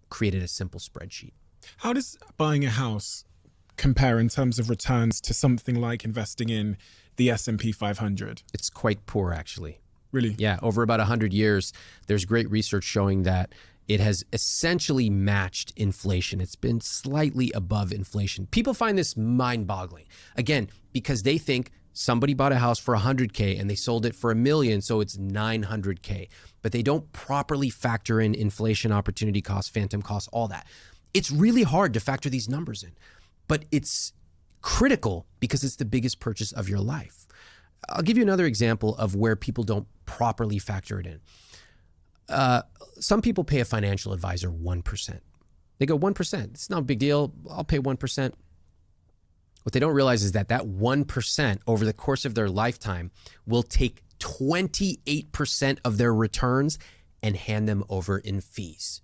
created a simple spreadsheet. How does buying a house compare in terms of returns to something like investing in the S&P 500? It's quite poor, actually. Really? Yeah, over about 100 years, there's great research showing that it has essentially matched inflation. It's been slightly above inflation. People find this mind-boggling. Again, because they think somebody bought a house for 100K and they sold it for $1 million, so it's 900K. But they don't properly factor in inflation, opportunity costs, phantom costs, all that. It's really hard to factor these numbers in, but it's critical because it's the biggest purchase of your life. I'll give you another example of where people don't properly factor it in. Some people pay a financial advisor 1%. They go 1%. It's not a big deal. I'll pay 1%. What they don't realize is that 1% over the course of their lifetime will take 28% of their returns and hand them over in fees.